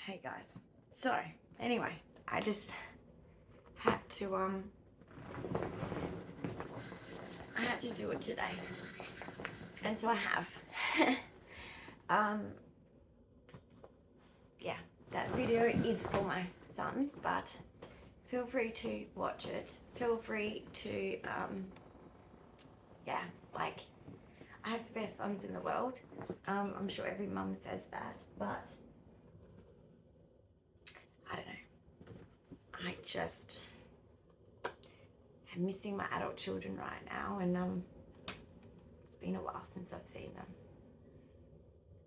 Hey guys, so anyway, I just had to do it today, and so I have. Yeah, that video is for my sons, but feel free to watch it. Feel free to yeah, like, I have the best sons in the world. I'm sure every mum says that, but I don't know. I just am missing my adult children right now, and it's been a while since I've seen them.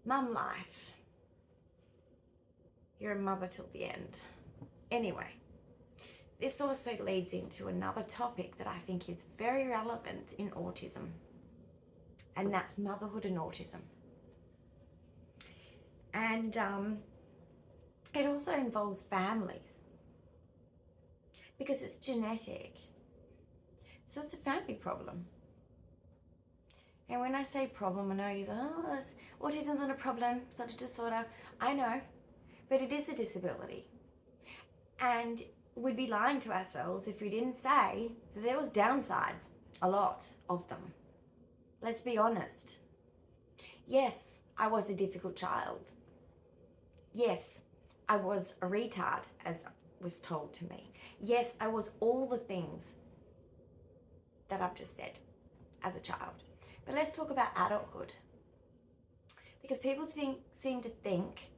Mum life. You're a mother till the end. Anyway, this also leads into another topic that I think is very relevant in autism, and that's motherhood and autism. And it also involves families, because it's genetic. So it's a family problem. And when I say problem, I know you go, oh, autism's not a problem, it's not a disorder. I know, but it is a disability. And we'd be lying to ourselves if we didn't say that there was downsides, a lot of them. Let's be honest. Yes, I was a difficult child. Yes, I was a retard, as was told to me. Yes, I was all the things that I've just said as a child. But let's talk about adulthood. Because people seem to think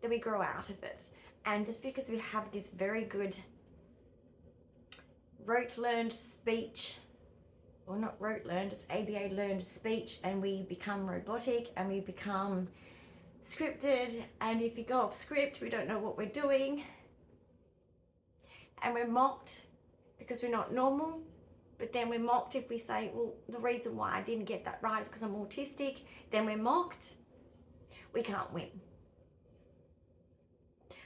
that we grow out of it. And just because we have this very good rote learned speech, or not rote learned, it's ABA learned speech, and we become robotic and we become scripted, and if you go off script, we don't know what we're doing, and we're mocked because we're not normal. But then we're mocked if we say, well, the reason why I didn't get that right is because I'm autistic. Then we're mocked. We can't win.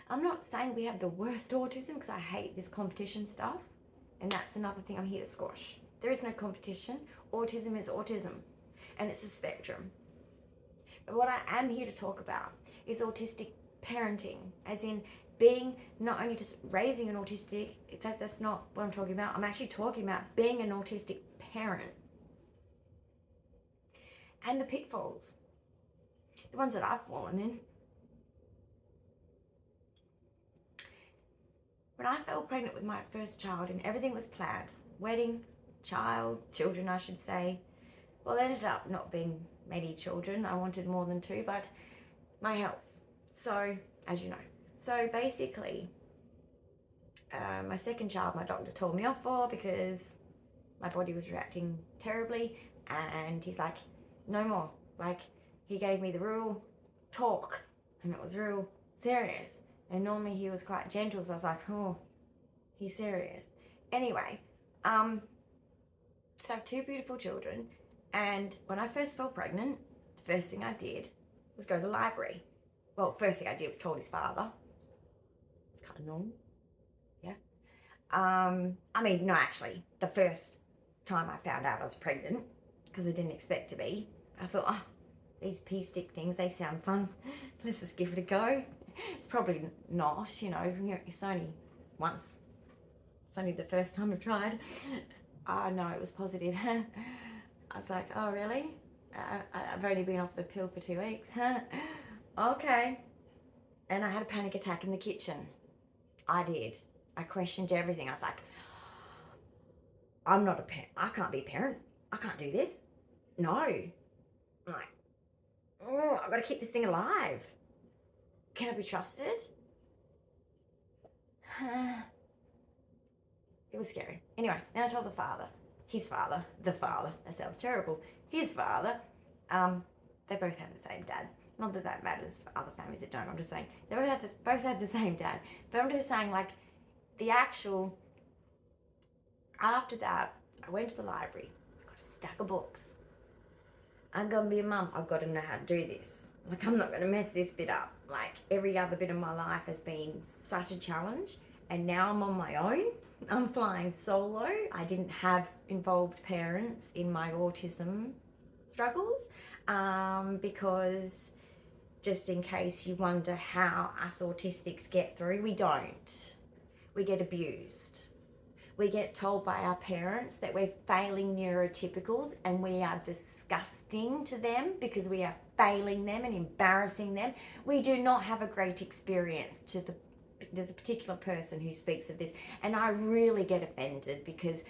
I'm not saying we have the worst autism, because I hate this competition stuff, and that's another thing I'm here to squash. There is no competition. Autism is autism, and it's a spectrum. But what I am here to talk about is autistic parenting, as in being not only just raising an autistic, that's not what I'm talking about. I'm actually talking about being an autistic parent. And the pitfalls, the ones that I've fallen in. When I fell pregnant with my first child and everything was planned, wedding, children I should say, well, it ended up not being many children. I wanted more than 2, but my health. So, as you know. So basically, my second child, my doctor told me off for, because my body was reacting terribly, and he's like, no more. Like, he gave me the real talk, and it was real serious. And normally he was quite gentle, so I was like, oh, he's serious. Anyway, so I have 2 beautiful children, and when I first fell pregnant, the first thing I did was go to the library. Well, first thing I did was told his father. It's kind of normal, yeah. I mean, no, actually, the first time I found out I was pregnant, because I didn't expect to be, I thought, oh, these pea stick things, they sound fun. Let's just give it a go. It's probably not, you know, it's only once. It's only the first time I've tried. No, it was positive. I was like, oh, really? I've only been off the pill for 2 weeks. Okay. And I had a panic attack in the kitchen. I did. I questioned everything. I was like, I'm not a parent. I can't be a parent. I can't do this. No. I'm like, oh, I've got to keep this thing alive. Can I be trusted? It was scary. Anyway, then I told the father, that sounds terrible, his father, they both had the same dad. Not that that matters for other families that don't, I'm just saying, they both had the same dad. But I'm just saying, like, the actual, after that, I went to the library, I got a stack of books. I'm gonna be a mum, I've got to know how to do this. Like, I'm not going to mess this bit up. Like, every other bit of my life has been such a challenge. And now I'm on my own. I'm flying solo. I didn't have involved parents in my autism struggles, because just in case you wonder how us autistics get through, we don't. We get abused. We get told by our parents that we're failing neurotypicals and we are disgusting to them because we are failing them and embarrassing them. We do not have a great experience there's a particular person who speaks of this, and I really get offended because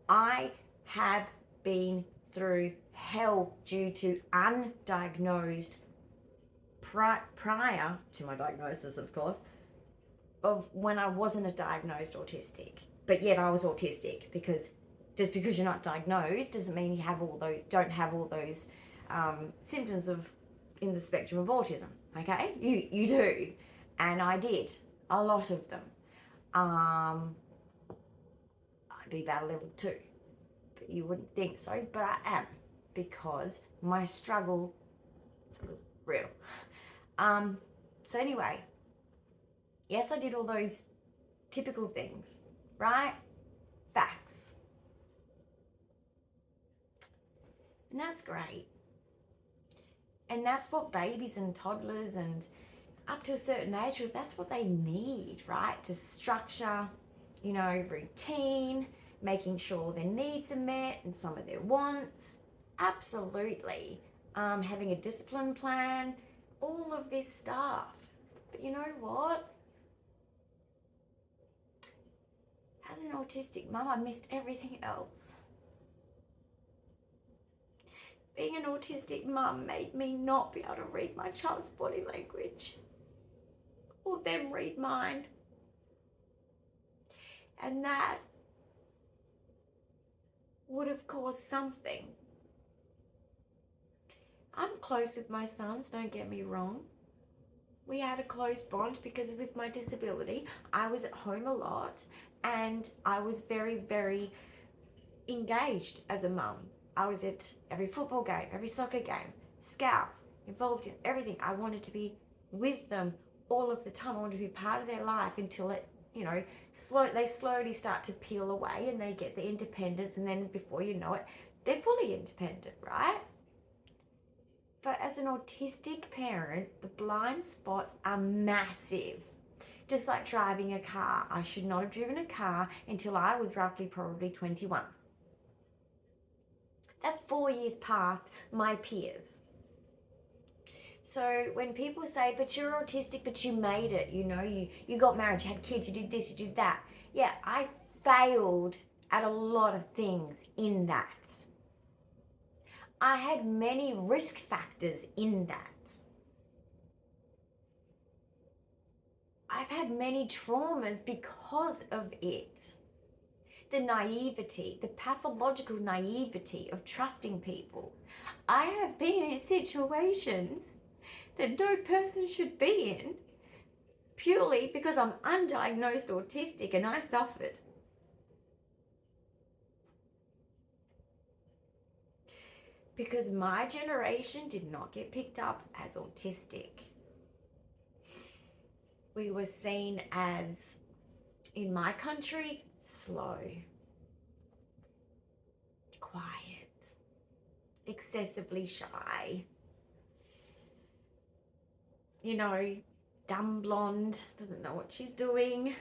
I have been through hell due to undiagnosed, prior to my diagnosis, of course, of when I wasn't a diagnosed autistic, but yet I was autistic, because just because you're not diagnosed doesn't mean you don't have all those symptoms in the spectrum of autism. Okay, you do, and I did a lot of them. I'd be about level 2, but you wouldn't think so, but I am, because my struggle was real. So anyway, yes, I did all those typical things, right? Facts. And that's great. And that's what babies and toddlers and up to a certain age, that's what they need, right? To structure, routine, making sure their needs are met and some of their wants. Absolutely. Having a discipline plan, all of this stuff. But you know what? As an autistic mum, I missed everything else. Being an autistic mum made me not be able to read my child's body language or them read mine. And that would have caused something. I'm close with my sons, don't get me wrong. We had a close bond because with my disability, I was at home a lot and I was very, very engaged as a mum. I was at every football game, every soccer game, scouts, involved in everything. I wanted to be with them all of the time. I wanted to be part of their life until it, they slowly start to peel away and they get the independence, and then before you know it, they're fully independent, right? But as an autistic parent, the blind spots are massive. Just like driving a car. I should not have driven a car until I was roughly probably 21. That's 4 years past my peers. So when people say, but you're autistic, but you made it, you got married, you had kids, you did this, you did that. Yeah, I failed at a lot of things in that. I had many risk factors in that. I've had many traumas because of it. The naivety, the pathological naivety of trusting people. I have been in situations that no person should be in purely because I'm undiagnosed autistic and I suffered. Because my generation did not get picked up as autistic. We were seen as, in my country, slow, quiet, excessively shy, dumb blonde, doesn't know what she's doing.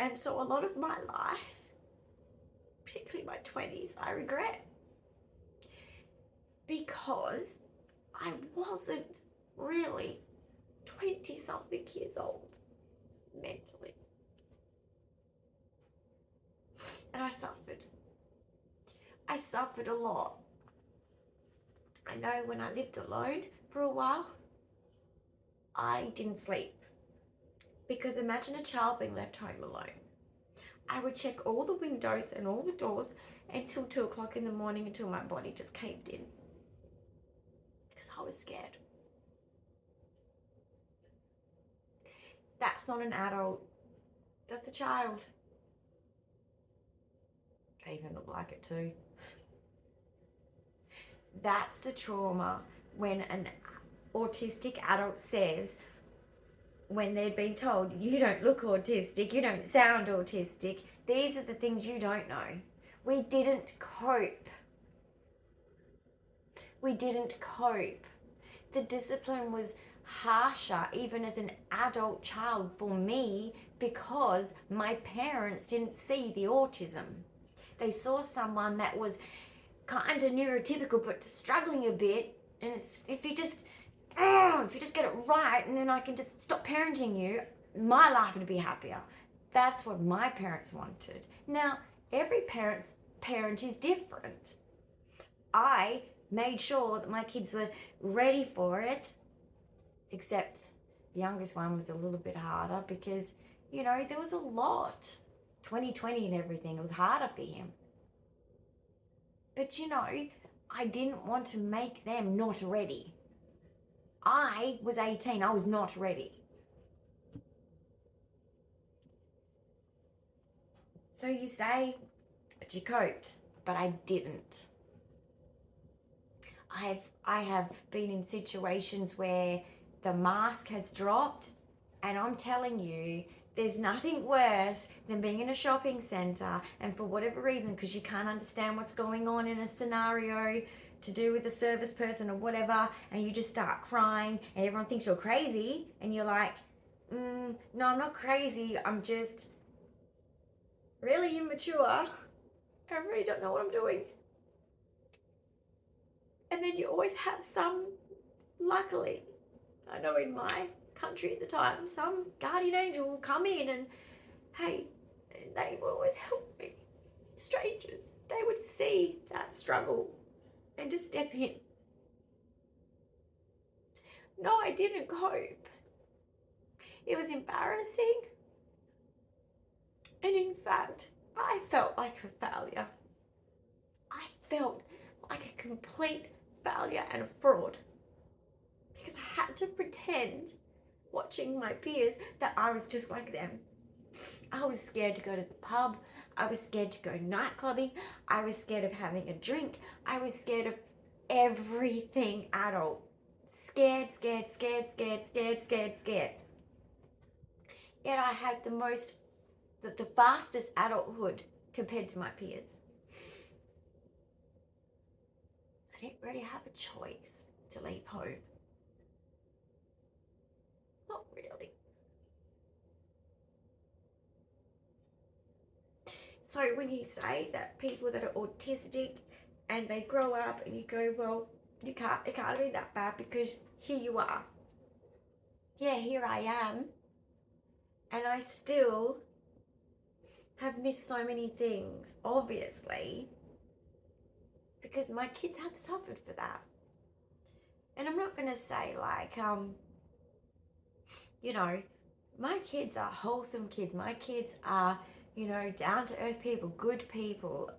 And so a lot of my life, particularly my 20s, I regret. Because I wasn't really 20-something years old mentally. And I suffered. I suffered a lot. I know when I lived alone for a while, I didn't sleep. Because imagine a child being left home alone. I would check all the windows and all the doors until 2 o'clock in the morning until my body just caved in. Because I was scared. That's not an adult. That's a child. I even look like it too. That's the trauma when an autistic adult says, when they've been told, you don't look autistic, you don't sound autistic, these are the things you don't know. We didn't cope. We didn't cope. The discipline was harsher even as an adult child for me because my parents didn't see the autism. They saw someone that was kind of neurotypical but struggling a bit, and it's, if you just get it right and then I can just stop parenting you, my life would be happier. That's what my parents wanted. Now, every parent is different. I made sure that my kids were ready for it, except the youngest one was a little bit harder because, you know, there was a lot. 2020 and everything, it was harder for him. But, you know, I didn't want to make them not ready. I was 18, I was not ready. So you say, but you coped, but I didn't. I have been in situations where the mask has dropped, and I'm telling you, there's nothing worse than being in a shopping centre and for whatever reason, because you can't understand what's going on in a scenario to do with the service person or whatever, and you just start crying and everyone thinks you're crazy, and you're like, no, I'm not crazy, I'm just really immature. I really don't know what I'm doing. And then you always have some, luckily, I know in my country at the time, some guardian angel will come in and, hey, they will always help me. Strangers, they would see that struggle and just step in. No, I didn't cope. It was embarrassing. And in fact, I felt like a failure. I felt like a complete failure and a fraud. Because I had to pretend, watching my peers, that I was just like them. I was scared to go to the pub. I was scared to go nightclubbing. I was scared of having a drink. I was scared of everything adult. Scared. Yet I had the fastest adulthood compared to my peers. I didn't really have a choice to leave home. Not really. So when you say that people that are autistic and they grow up and you go, well, it can't be that bad because here you are. Yeah, here I am. And I still have missed so many things, obviously, because my kids have suffered for that. And I'm not going to say like, you know, my kids are wholesome kids. My kids are, you know, down-to-earth people, good people,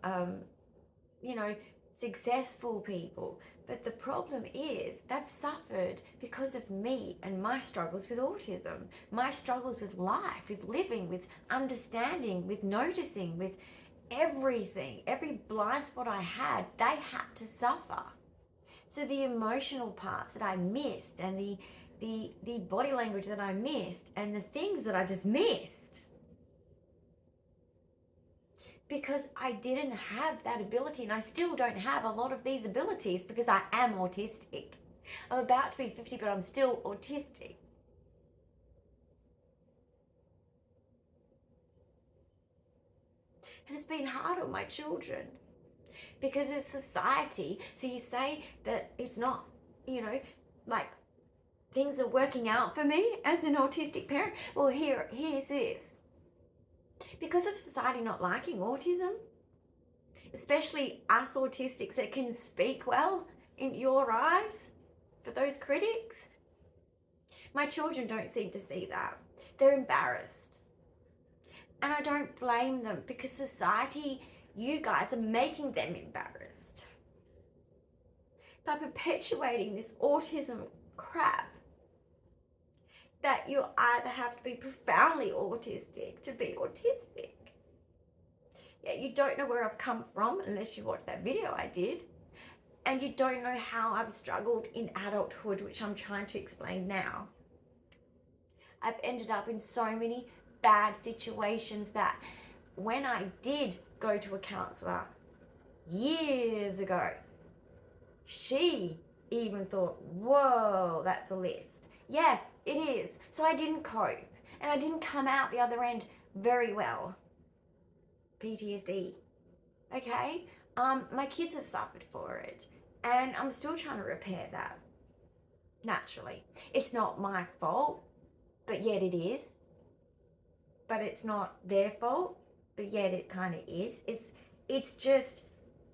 you know, successful people. But the problem is they've suffered because of me and my struggles with autism, my struggles with life, with living, with understanding, with noticing, with everything. Every blind spot I had, they had to suffer. So the emotional parts that I missed and the body language that I missed and the things that I just missed, because I didn't have that ability, and I still don't have a lot of these abilities because I am autistic. I'm about to be 50, but I'm still autistic. And it's been hard on my children because it's society. So you say that it's not, you know, like things are working out for me as an autistic parent. Well, here's this. Because of society not liking autism, especially us autistics that can speak well in your eyes, for those critics, my children don't seem to see that. They're embarrassed. And I don't blame them because society, you guys are making them embarrassed by perpetuating this autism crap. That you either have to be profoundly autistic to be autistic. Yet you don't know where I've come from unless you watch that video I did. And you don't know how I've struggled in adulthood, which I'm trying to explain now. I've ended up in so many bad situations that when I did go to a counsellor years ago, She even thought, whoa, that's a list. Yeah, it is. So I didn't cope, and I didn't come out the other end very well. PTSD. Okay? My kids have suffered for it, and I'm still trying to repair that. Naturally. It's not my fault, but yet it is. But it's not their fault, but yet it kind of is. It's just,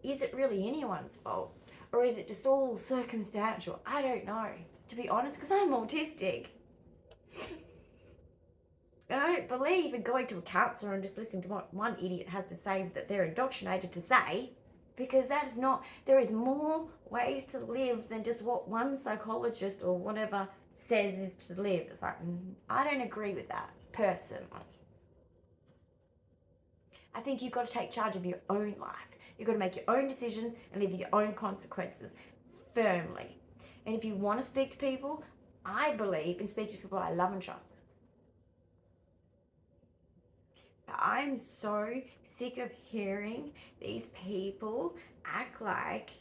is it really anyone's fault? Or is it just all circumstantial? I don't know, to be honest, because I'm autistic. And I don't believe in going to a counsellor and just listening to what one idiot has to say that they're indoctrinated to say, because that is not, there is more ways to live than just what one psychologist or whatever says is to live. It's like, I don't agree with that, personally. I think you've got to take charge of your own life. You've got to make your own decisions and live with your own consequences firmly. And if you want to speak to people, I believe in speaking to people I love and trust. I'm so sick of hearing these people act like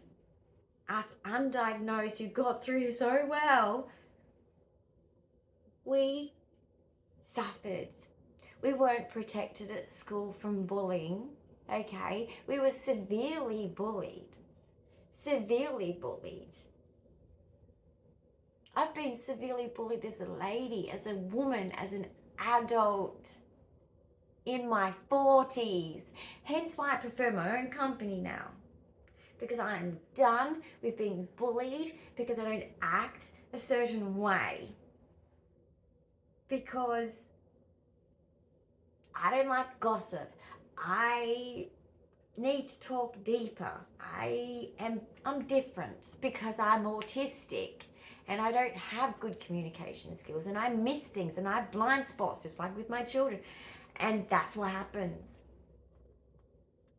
us undiagnosed who got through so well. We suffered. We weren't protected at school from bullying, okay? We were severely bullied. Severely bullied. I've been severely bullied as a lady, as a woman, as an adult in my 40s. Hence why I prefer my own company now. Because I am done with being bullied because I don't act a certain way. Because I don't like gossip. I need to talk deeper. I'm different because I'm autistic and I don't have good communication skills and I miss things and I have blind spots just like with my children. And that's what happens.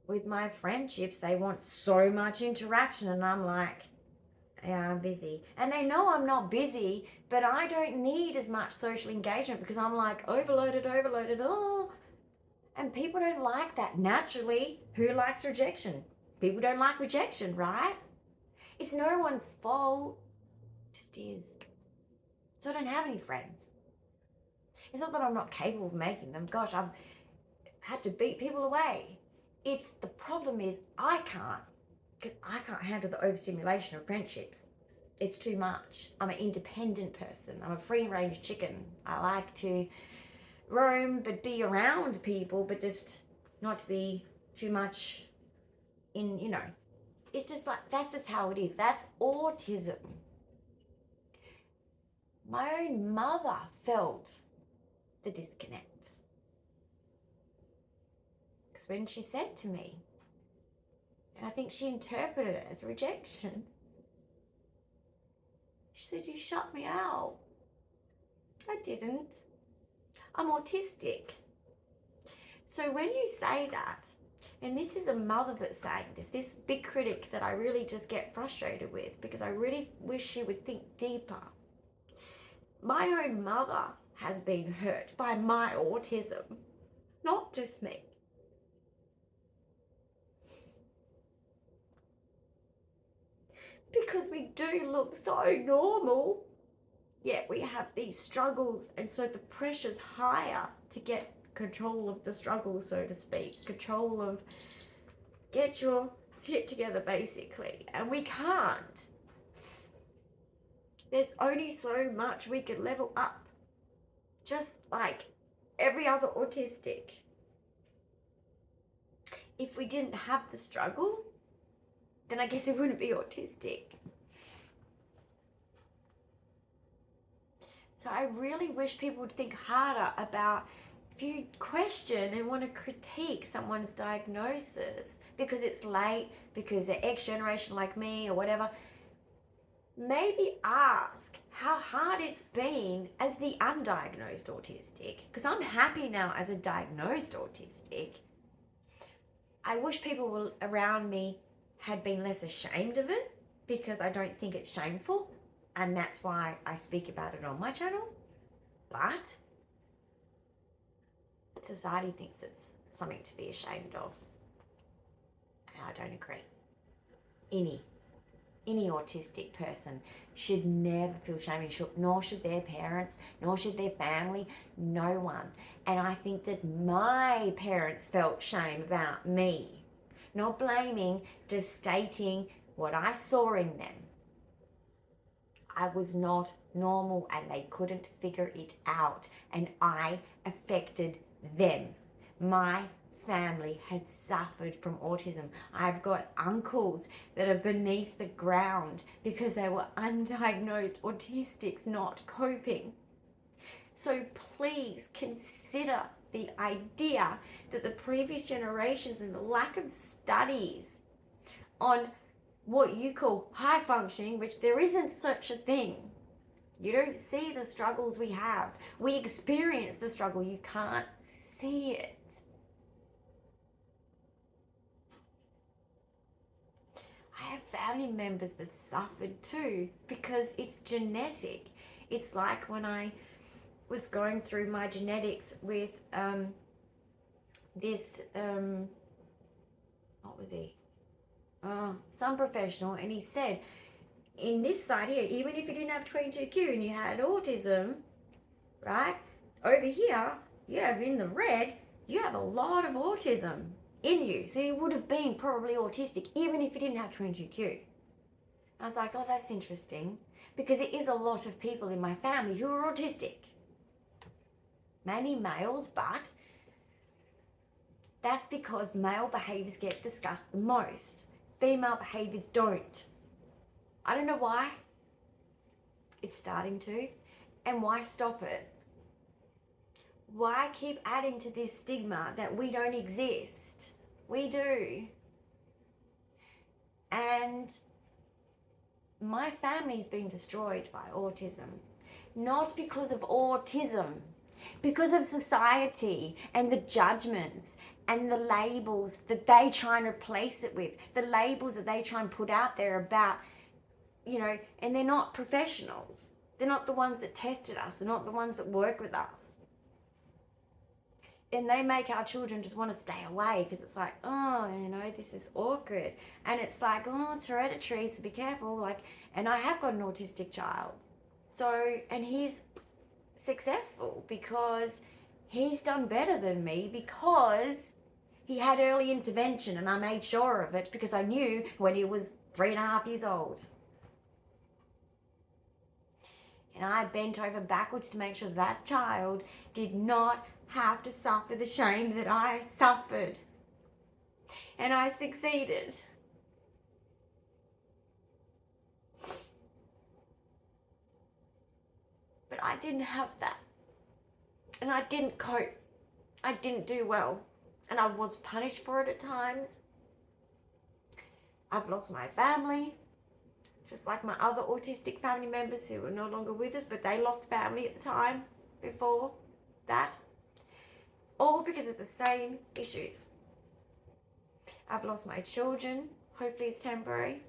With my friendships, they want so much interaction and I'm like, yeah, I'm busy. And they know I'm not busy, but I don't need as much social engagement because I'm like overloaded, oh. And people don't like that. Naturally, who likes rejection? People don't like rejection, right? It's no one's fault. It just is. So I don't have any friends. It's not that I'm not capable of making them. Gosh, I've had to beat people away. It's the problem is I can't handle the overstimulation of friendships. It's too much. I'm an independent person. I'm a free-range chicken. I like to roam but be around people, but just not to be too much in, it's just like, that's just how it is. That's autism. My own mother felt the disconnect. Because when she said to me, and I think she interpreted it as rejection, she said, you shut me out. I didn't. I'm autistic. So when you say that, and this is a mother that's saying this big critic that I really just get frustrated with because I really wish she would think deeper. My own mother has been hurt by my autism, not just me. Because we do look so normal, yet we have these struggles, and so the pressure's higher to get control of the struggle, so to speak. Control of, get your shit together, basically. And we can't. There's only so much we can level up. Just like every other autistic. If we didn't have the struggle, then I guess we wouldn't be autistic. So I really wish people would think harder about, if you question and want to critique someone's diagnosis because it's late, because they're X generation like me or whatever, maybe ask how hard it's been as the undiagnosed autistic. Because I'm happy now as a diagnosed autistic. I wish people around me had been less ashamed of it because I don't think it's shameful. And that's why I speak about it on my channel. But society thinks it's something to be ashamed of. And I don't agree. Any. any autistic person should never feel shame, nor should their parents, nor should their family, no one. And I think that my parents felt shame about me. Not blaming, just stating what I saw in them. I was not normal and they couldn't figure it out, and I affected them. My family has suffered from autism. I've got uncles that are beneath the ground because they were undiagnosed autistics not coping. So please consider the idea that the previous generations and the lack of studies on what you call high functioning, which there isn't such a thing. You don't see the struggles we have. We experience the struggle. You can't see it. I have family members that suffered too because it's genetic. It's like when I was going through my genetics with what was he? Some professional, and he said, in this side here, even if you didn't have 22q and you had autism, right, over here, you have in the red, you have a lot of autism in you. So you would have been probably autistic even if you didn't have 22q. I was like, oh, that's interesting, because it is a lot of people in my family who are autistic. Mainly males, but that's because male behaviors get discussed the most. Female behaviors don't. I don't know why. It's starting to. And why stop it? Why keep adding to this stigma that we don't exist? We do. And my family's been destroyed by autism. Not because of autism, because of society and the judgments and the labels that they try and replace it with, the labels that they try and put out there about, you know, and they're not professionals. They're not the ones that tested us. They're not the ones that work with us. And they make our children just want to stay away because it's like, oh, you know, this is awkward. And it's like, oh, it's hereditary, so be careful. Like, and I have got an autistic child. So, and he's successful because he's done better than me because he had early intervention, and I made sure of it because I knew when he was 3.5 years old. And I bent over backwards to make sure that child did not have to suffer the shame that I suffered. And I succeeded. But I didn't have that. And I didn't cope. I didn't do well. And I was punished for it at times. I've lost my family, just like my other autistic family members who are no longer with us, but they lost family at the time before that. All because of the same issues. I've lost my children. Hopefully it's temporary.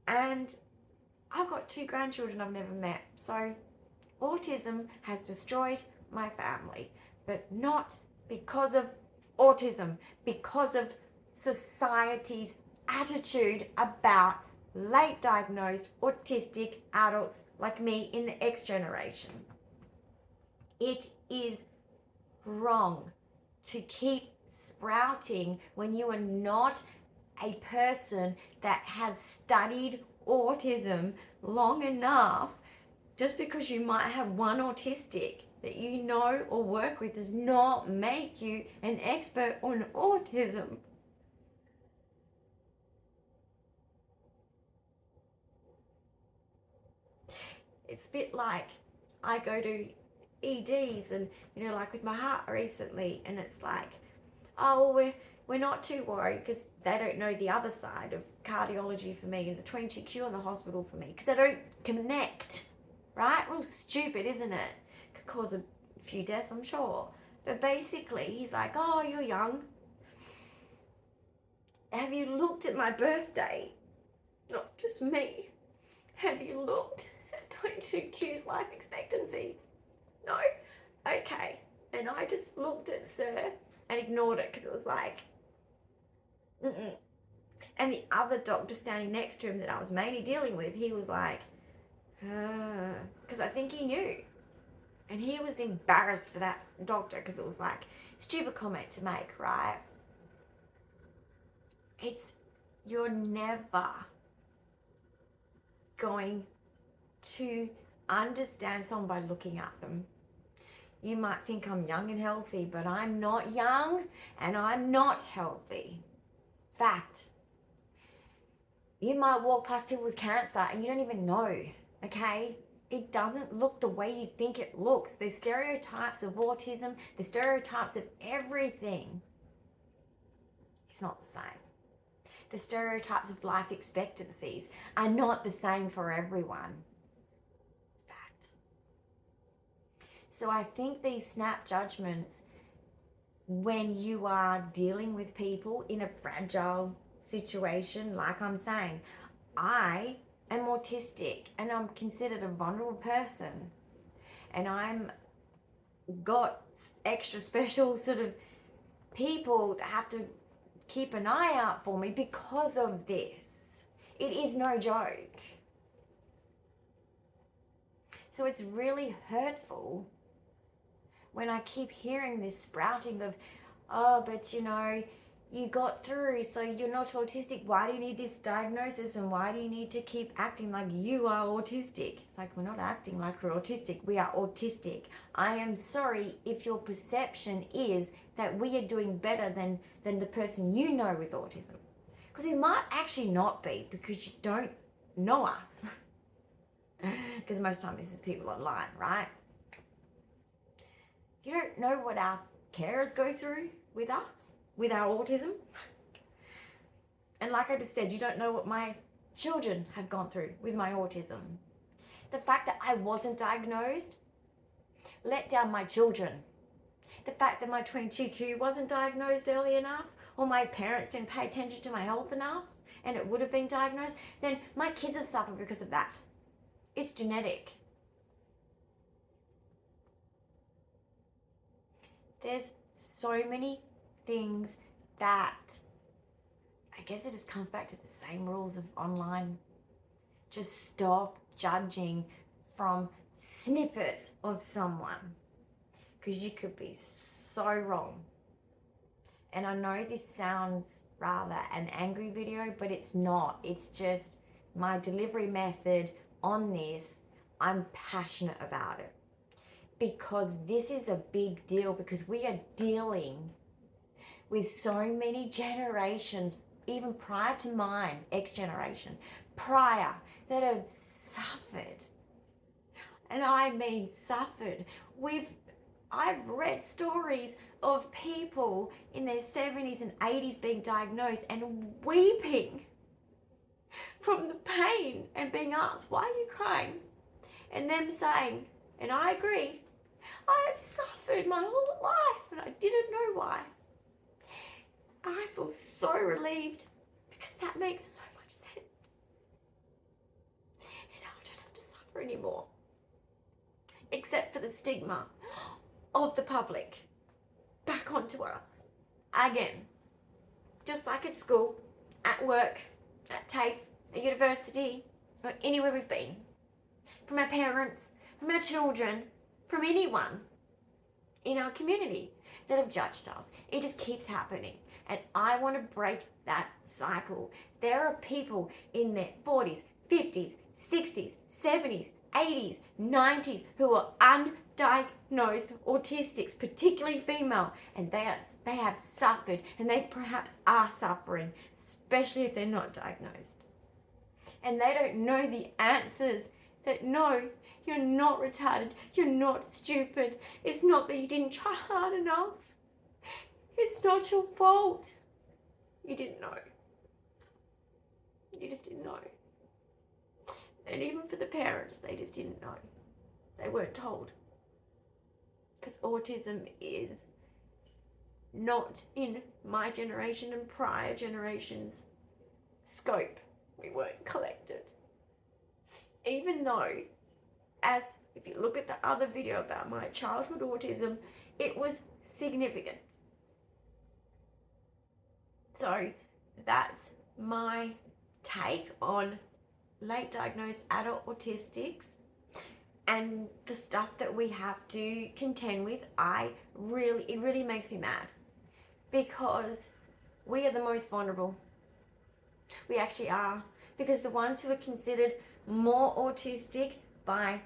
And I've got 2 grandchildren I've never met. So autism has destroyed my family, but not because of autism, because of society's attitude about late diagnosed autistic adults like me in the X generation. It is wrong to keep sprouting when you are not a person that has studied autism long enough. Just because you might have one autistic that you know or work with does not make you an expert on autism. It's a bit like I go to EDs and, you know, like with my heart recently, and it's like, oh, well, we're not too worried because they don't know the other side of cardiology for me and the 22q in the hospital for me because they don't connect, right? Real stupid, isn't it? Could cause a few deaths, I'm sure. But basically, he's like, oh, you're young. Have you looked at my birthday? Not just me. Have you looked at 22q's life expectancy? No? Okay. And I just looked at Sir and ignored it because it was like, And the other doctor standing next to him that I was mainly dealing with, he was like, because I think he knew. And he was embarrassed for that doctor because it was like stupid comment to make, right? You're never going to understand someone by looking at them. You might think I'm young and healthy, but I'm not young and I'm not healthy. Fact. You might walk past people with cancer and you don't even know, okay? It doesn't look the way you think it looks. There's stereotypes of autism, the stereotypes of everything. It's not the same. The stereotypes of life expectancies are not the same for everyone. It's fact. So I think these snap judgments, when you are dealing with people in a fragile situation, like I'm saying, I am autistic and I'm considered a vulnerable person, and I'm got extra special sort of people that have to keep an eye out for me because of this. It is no joke. So it's really hurtful when I keep hearing this sprouting of, oh, but you know, you got through, so you're not autistic. Why do you need this diagnosis, and why do you need to keep acting like you are autistic? It's like, we're not acting like we're autistic. We are autistic. I am sorry if your perception is that we are doing better than the person you know with autism. Because it might actually not be, because you don't know us. Because most of the time this is people online, right? You don't know what our carers go through with us, with our autism. And like I just said, you don't know what my children have gone through with my autism. The fact that I wasn't diagnosed let down my children. The fact that my 22q wasn't diagnosed early enough, or my parents didn't pay attention to my health enough, and it would have been diagnosed, then my kids have suffered because of that. It's genetic. There's so many things that, I guess it just comes back to the same rules of online. Just stop judging from snippets of someone, because you could be so wrong. And I know this sounds rather an angry video, but it's not. It's just my delivery method on this. I'm passionate about it because this is a big deal, because we are dealing with so many generations, even prior to mine, X generation, prior, that have suffered. And I mean suffered. I've read stories of people in their 70s and 80s being diagnosed and weeping from the pain and being asked, why are you crying? And them saying, and I agree, I have suffered my whole life and I didn't know why. I feel so relieved, because that makes so much sense. And I don't have to suffer anymore, except for the stigma of the public back onto us again. Just like at school, at work, at TAFE, at university, or anywhere we've been. From our parents, from our children, from anyone in our community that have judged us. It just keeps happening. And I want to break that cycle. There are people in their 40s, 50s, 60s, 70s, 80s, 90s who are undiagnosed autistics, particularly female, and they have suffered, and they perhaps are suffering, especially if they're not diagnosed. And they don't know the answers that no, you're not retarded, you're not stupid, it's not that you didn't try hard enough, it's not your fault. You didn't know. You just didn't know. And even for the parents, they just didn't know. They weren't told. Because autism is not in my generation and prior generations' scope. We weren't collected. Even though, as if you look at the other video about my childhood autism, it was significant. So that's my take on late diagnosed adult autistics and the stuff that we have to contend with, it really makes me mad, because we are the most vulnerable. We actually are, because the ones who are considered more autistic by,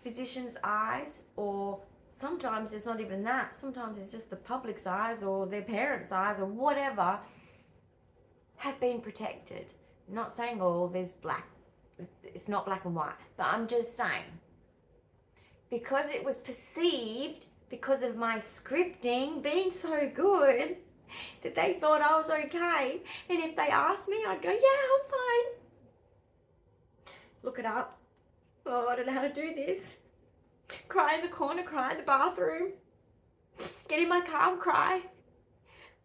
physicians' eyes, or sometimes it's not even that, sometimes it's just the public's eyes or their parents' eyes or whatever, have been protected. I'm not saying, it's not black and white, but I'm just saying, because it was perceived, because of my scripting being so good, that they thought I was okay. And if they asked me, I'd go, yeah, I'm fine. Look it up. Oh, I don't know how to do this. Cry in the corner, cry in the bathroom. Get in my car and cry.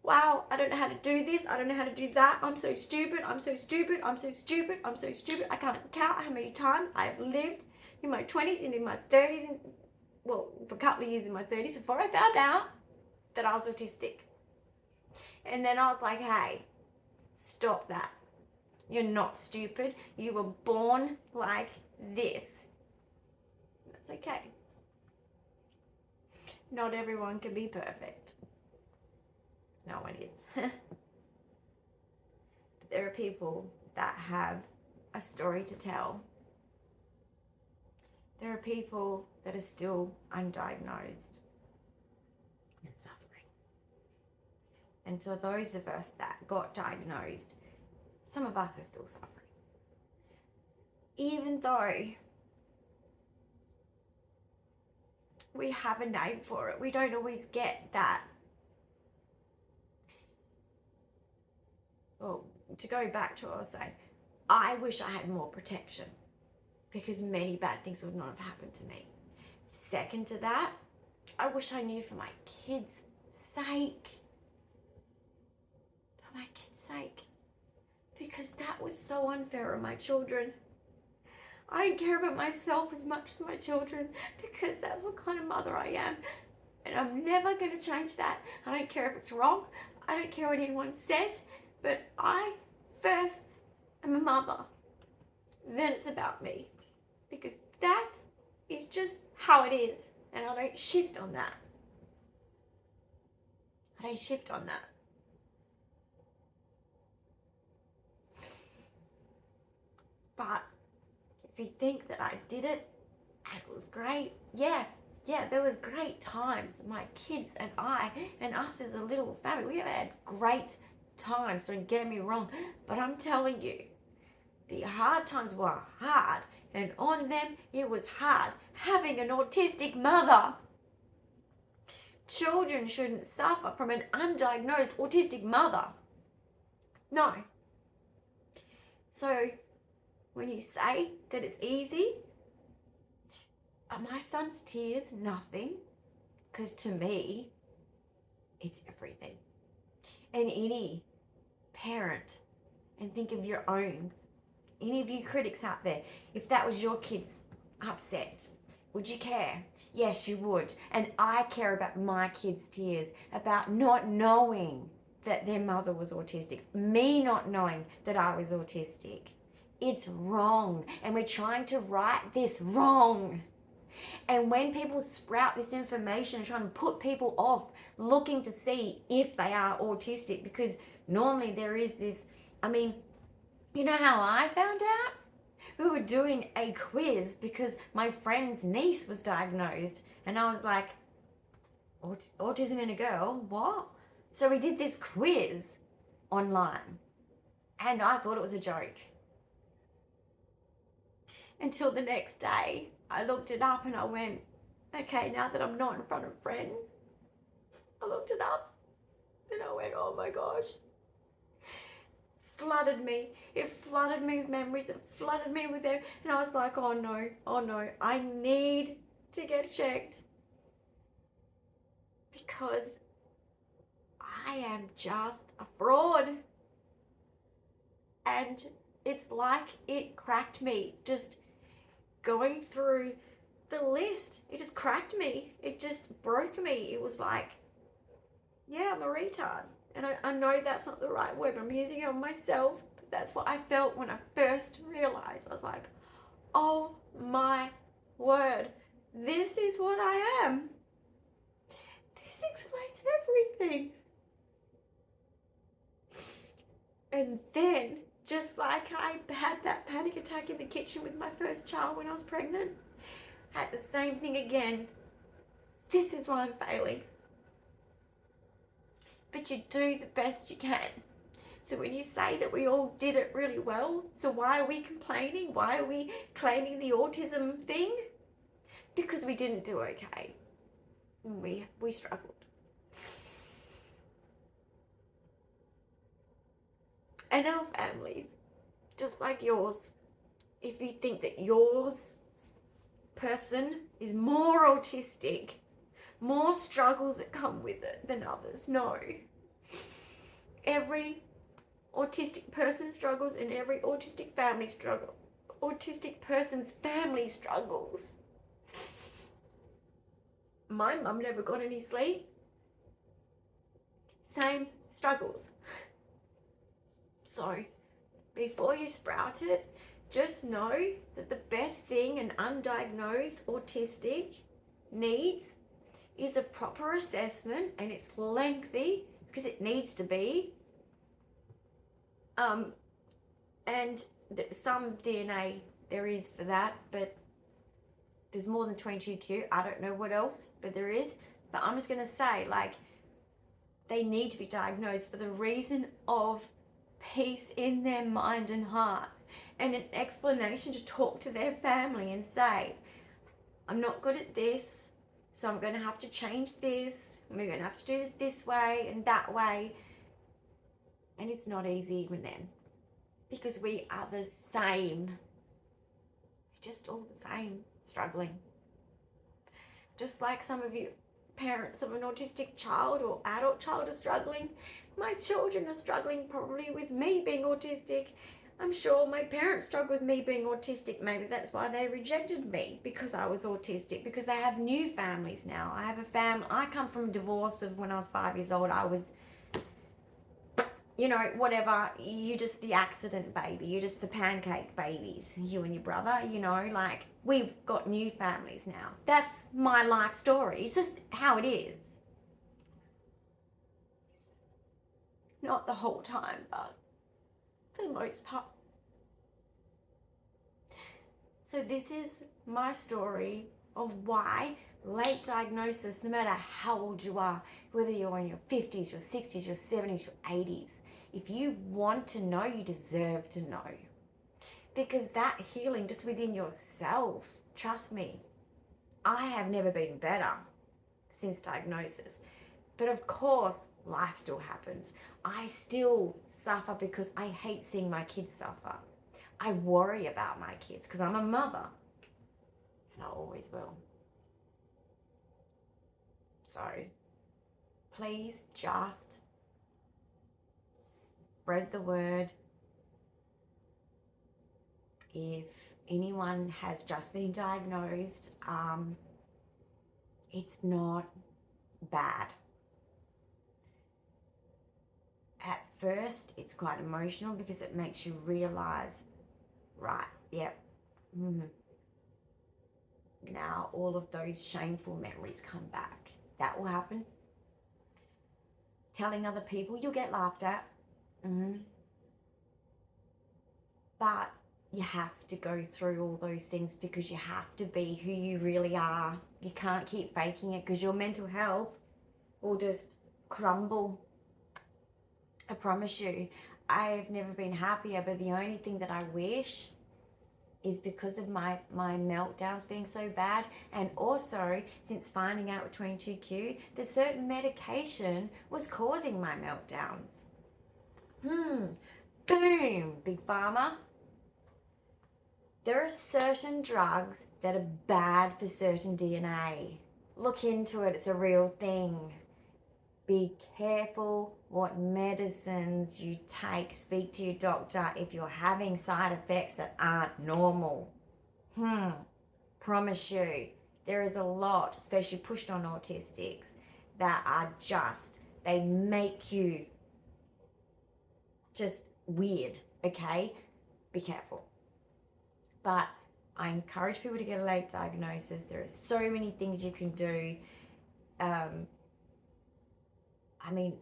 Wow, I don't know how to do this. I don't know how to do that. I'm so stupid. I'm so stupid. I'm so stupid. I'm so stupid. I can't count how many times I've lived in my 20s and in my 30s, and for a couple of years in my 30s before I found out that I was autistic. And then I was like, hey, stop that. You're not stupid. You were born like this. That's okay. Not everyone can be perfect. No one is. But there are people that have a story to tell. There are people that are still undiagnosed and suffering. And to those of us that got diagnosed, some of us are still suffering. Even though we have a name for it, we don't always get that. Well, to go back to what I was saying, I wish I had more protection, because many bad things would not have happened to me. Second to that, I wish I knew for my kids' sake. For my kids' sake. Because that was so unfair on my children. I don't care about myself as much as my children, because that's what kind of mother I am. And I'm never going to change that. I don't care if it's wrong. I don't care what anyone says. But I first am a mother. Then it's about me. Because that is just how it is. And I don't shift on that. I don't shift on that. But if you think that I did it and it was great, yeah, there was great times. My kids and I and us as a little family, we have had great times, don't get me wrong. But I'm telling you, the hard times were hard, and on them it was hard having an autistic mother. Children shouldn't suffer from an undiagnosed autistic mother. No. So when you say that it's easy, are my son's tears nothing? Because to me, it's everything. And any parent, and think of your own, any of you critics out there, if that was your kids upset, would you care? Yes, you would. And I care about my kids' tears, about not knowing that their mother was autistic, me not knowing that I was autistic. It's wrong, and we're trying to right this wrong. And when people sprout this information and trying to put people off looking to see if they are autistic, because normally there is this, you know how I found out? We were doing a quiz because my friend's niece was diagnosed, and I was like, autism in a girl? What? So we did this quiz online, and I thought it was a joke. Until the next day, I looked it up and I went, okay, now that I'm not in front of friends, I looked it up and I went, oh my gosh. Flooded me. It flooded me with memories. It flooded me with it. And I was like, oh no, I need to get checked. Because I am just a fraud. And it's like it cracked me. Just going through the list, it just cracked me. It just broke me. It was like, yeah, I'm a retard. And I know that's not the right word, but I'm using it on myself. But that's what I felt when I first realized. I was like, oh my word, this is what I am. This explains everything. And then, just like I had that panic attack in the kitchen with my first child when I was pregnant, I had the same thing again. This is why I'm failing. But you do the best you can. So when you say that we all did it really well, so why are we complaining? Why are we claiming the autism thing? Because we didn't do okay. We struggled. And our families, just like yours, if you think that yours person is more autistic, more struggles that come with it than others, no. Every autistic person struggles, and every autistic family struggles. Autistic person's family struggles. My mum never got any sleep. Same struggles. So, before you sprout it, just know that the best thing an undiagnosed autistic needs is a proper assessment, and it's lengthy because it needs to be. And some DNA there is for that, but there's more than 22q. I don't know what else, but there is. But I'm just going to say, like, they need to be diagnosed for the reason of peace in their mind and heart, and an explanation to talk to their family and say, I'm not good at this, so I'm going to have to change this, and we're going to have to do it this way and that way. And it's not easy even then, because we are the same. We're just all the same, struggling. Just like some of you parents of an autistic child or adult child are struggling. My children are struggling probably with me being autistic. I'm sure my parents struggle with me being autistic. Maybe that's why they rejected me, because I was autistic, because they have new families now. I have a family. I come from a divorce of when I was 5 years old. I was, you know, whatever, you're just the accident baby. You're just the pancake babies, you and your brother, you know, like, we've got new families now. That's my life story. It's just how it is. Not the whole time, but for the most part. So this is my story of why late diagnosis, no matter how old you are, whether you're in your 50s, your 60s, your 70s, your 80s, if you want to know, you deserve to know. Because that healing just within yourself, trust me, I have never been better since diagnosis. But of course, life still happens. I still suffer because I hate seeing my kids suffer. I worry about my kids because I'm a mother, and I always will. So please just spread the word. If anyone has just been diagnosed, it's not bad. At first, it's quite emotional because it makes you realize, right, yep, now all of those shameful memories come back. That will happen. Telling other people, you'll get laughed at. But you have to go through all those things because you have to be who you really are. You can't keep faking it because your mental health will just crumble. I promise you. I've never been happier, but the only thing that I wish is because of my meltdowns being so bad, and also since finding out with 22q, the certain medication was causing my meltdowns. Boom, Big Pharma. There are certain drugs that are bad for certain DNA. Look into it, it's a real thing. Be careful what medicines you take. Speak to your doctor if you're having side effects that aren't normal. Promise you, there is a lot, especially pushed on autistics, that are just, they make you just weird, okay? Be careful. But I encourage people to get a late diagnosis. There are so many things you can do. I mean,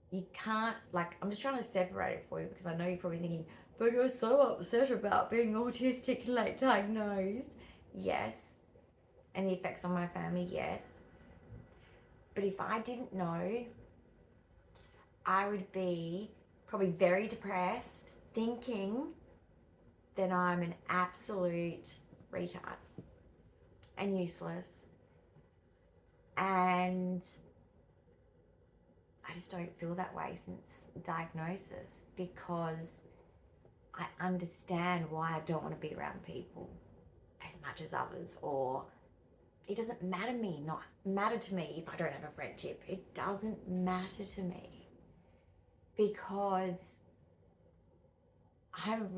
you can't, like, I'm just trying to separate it for you because I know you're probably thinking, but you're so upset about being autistic and late diagnosed. Yes. And the effects on my family, yes. But if I didn't know, I would be probably very depressed, thinking that I'm an absolute retard and useless. And I just don't feel that way since diagnosis, because I understand why I don't want to be around people as much as others, or it doesn't matter to me if I don't have a friendship. It doesn't matter to me, because I've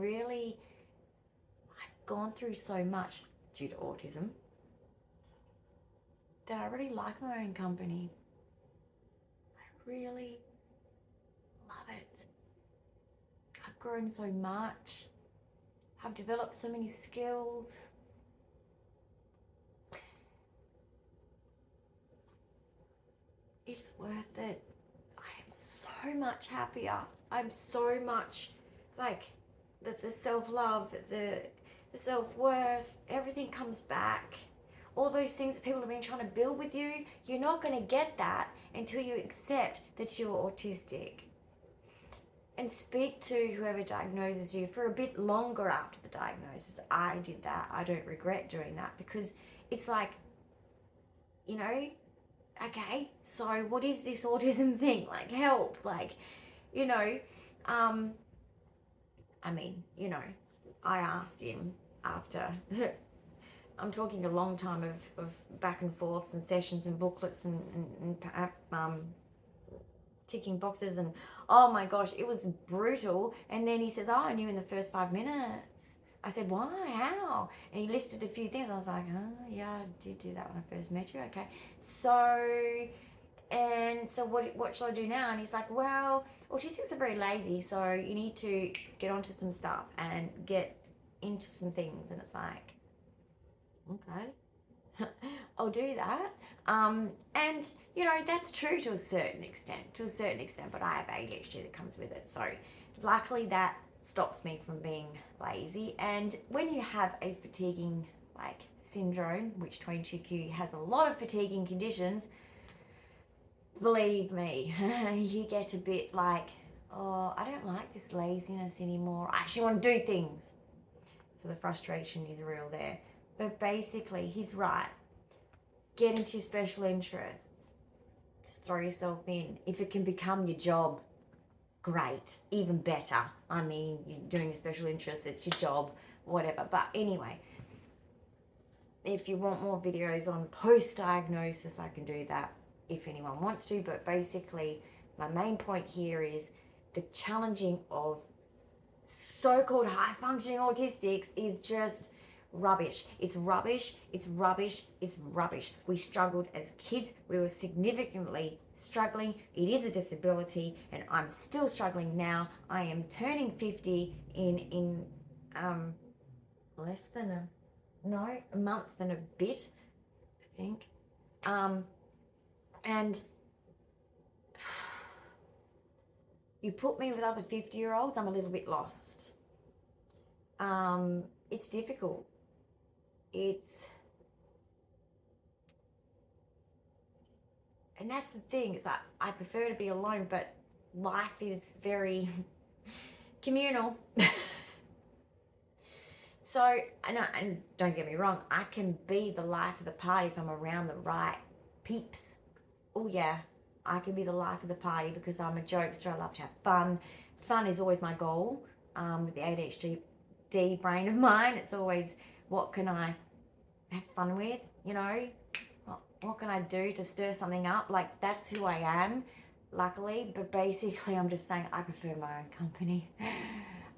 gone through so much due to autism that I really like my own company. I really love it. I've grown so much. I've developed so many skills. It's worth it. I am so much happier. I'm so much like the self-love, the self-worth, everything comes back. All those things that people have been trying to build with you, you're not going to get that until you accept that you're autistic. And speak to whoever diagnoses you for a bit longer after the diagnosis. I did that. I don't regret doing that, because it's like, you know, okay, so what is this autism thing? Like, help, like, you know, I mean, you know, I asked him after, I'm talking a long time of back and forths and sessions and booklets and ticking boxes, and oh my gosh, it was brutal. And then he says, oh, I knew in the first 5 minutes. I said, why? How? And he listed a few things. I was like, oh, yeah, I did do that when I first met you. Okay. So what shall I do now? And he's like, well, autistics are very lazy, so you need to get onto some stuff and get into some things. And it's like, okay, I'll do that. And, you know, that's true to a certain extent, but I have ADHD that comes with it. So luckily that stops me from being lazy. And when you have a fatiguing, like, syndrome, which 22q has a lot of fatiguing conditions, believe me, you get a bit like, oh, I don't like this laziness anymore. I actually want to do things. So the frustration is real there. But basically, he's right. Get into your special interests. Just throw yourself in. If it can become your job, great. Even better. I mean, you're doing a special interest, it's your job, whatever. But anyway, if you want more videos on post-diagnosis, I can do that if anyone wants to. But basically, my main point here is the challenging of so-called high-functioning autistics is just rubbish. It's rubbish. It's rubbish. It's rubbish. We struggled as kids. We were significantly struggling. It is a disability, and I'm still struggling now. I am turning 50 in less than a month and a bit, I think. And you put me with other 50-year-olds, I'm a little bit lost. It's difficult. And that's the thing, is that I prefer to be alone, but life is very communal. So, and don't get me wrong, I can be the life of the party if I'm around the right peeps. Oh yeah, I can be the life of the party because I'm a jokester. I love to have fun. Fun is always my goal. With the ADHD brain of mine, it's always, what can I have fun with? You know, what can I do to stir something up? Like, that's who I am, luckily. But basically, I'm just saying I prefer my own company.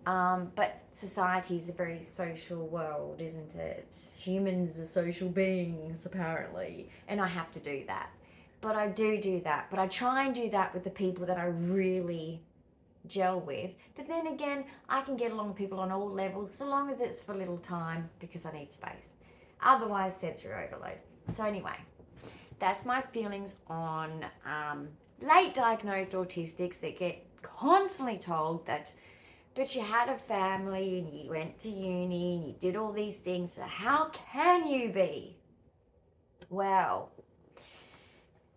But society is a very social world, isn't it? Humans are social beings, apparently, and I have to do that. but I do that. But I try and do that with the people that I really gel with. But then again, I can get along with people on all levels, so long as it's for a little time, because I need space. Otherwise, sensory overload. So anyway, that's my feelings on late diagnosed autistics that get constantly told that, but you had a family and you went to uni and you did all these things, so how can you be? Well,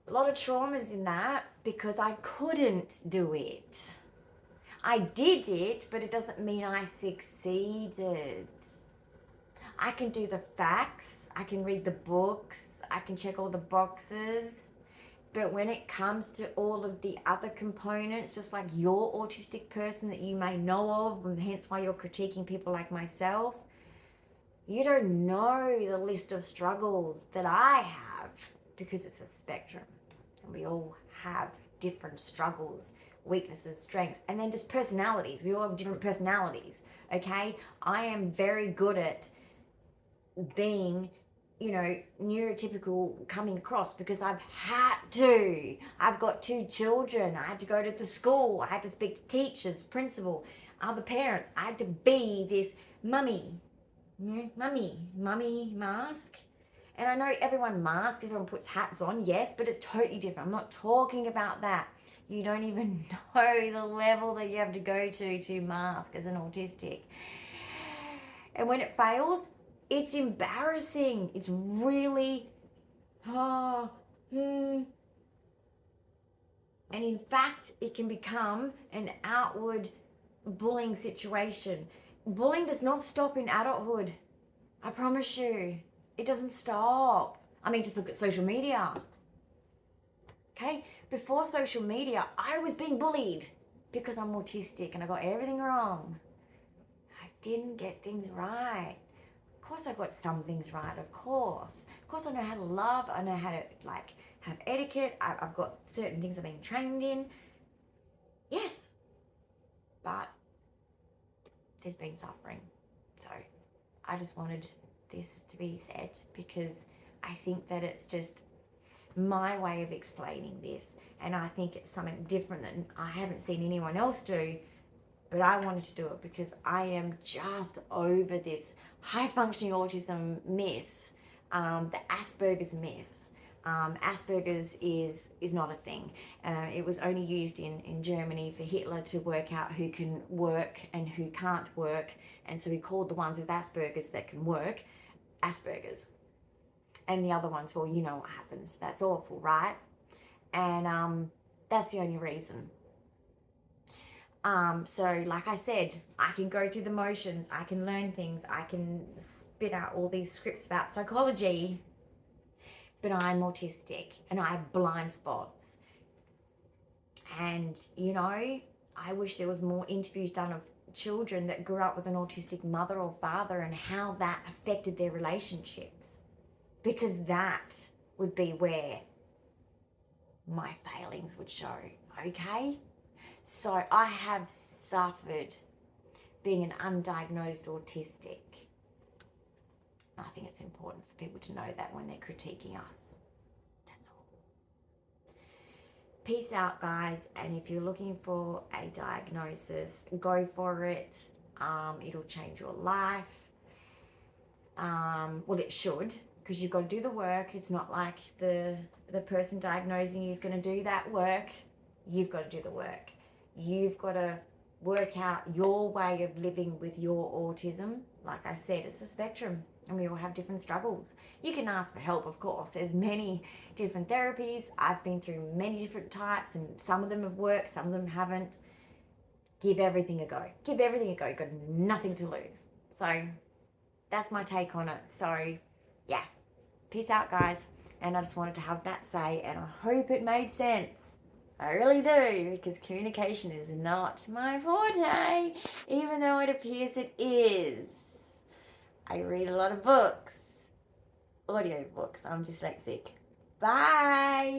a lot of traumas in that, because I couldn't do it. I did it, but it doesn't mean I succeeded. I can do the facts, I can read the books, I can check all the boxes, but when it comes to all of the other components, just like your autistic person that you may know of, and hence why you're critiquing people like myself, you don't know the list of struggles that I have, because it's a spectrum and we all have different struggles, weaknesses, strengths, and then just personalities. We all have different personalities, okay? I am very good at being, you know, neurotypical coming across because I've had to. I've got 2 children. I had to go to the school. I had to speak to teachers, principal, other parents. I had to be this mummy mask. And I know everyone masks, everyone puts hats on, yes, but it's totally different. I'm not talking about that. You don't even know the level that you have to go to mask as an autistic. And when it fails, it's embarrassing. It's really, and in fact, it can become an outward bullying situation. Bullying does not stop in adulthood. I promise you, it doesn't stop. I mean, just look at social media. Okay, before social media, I was being bullied because I'm autistic and I got everything wrong. I didn't get things right. Of course I got some things right, of course. Of course I know how to love, I know how to like have etiquette, I've got certain things I've been trained in. Yes, but there's been suffering. So I just wanted this to be said because I think that it's just my way of explaining this, and I think it's something different that I haven't seen anyone else do, but I wanted to do it because I am just over this high functioning autism myth, the Asperger's myth. Asperger's is not a thing. It was only used in Germany for Hitler to work out who can work and who can't work, and so he called the ones with Asperger's that can work Asperger's, and the other ones, well, you know what happens. That's awful, right? And that's the only reason. So like I said, I can go through the motions, I can learn things, I can spit out all these scripts about psychology, but I'm autistic and I have blind spots. And, you know, I wish there was more interviews done of children that grew up with an autistic mother or father and how that affected their relationships, because that would be where my failings would show, okay? So I have suffered being an undiagnosed autistic. I think it's important for people to know that when they're critiquing us. That's all. Peace out, guys. And if you're looking for a diagnosis, go for it. It'll change your life. Well, it should, because you've got to do the work. It's not like the person diagnosing you is going to do that work. You've got to do the work. You've got to work out your way of living with your autism. Like I said, it's a spectrum and we all have different struggles. You can ask for help, of course. There's many different therapies. I've been through many different types and some of them have worked, some of them haven't. Give everything a go. Give everything a go. You've got nothing to lose. So that's my take on it. So yeah, peace out, guys. And I just wanted to have that say, and I hope it made sense. I really do, because communication is not my forte, even though it appears it is. I read a lot of books, audio books. I'm dyslexic. Bye.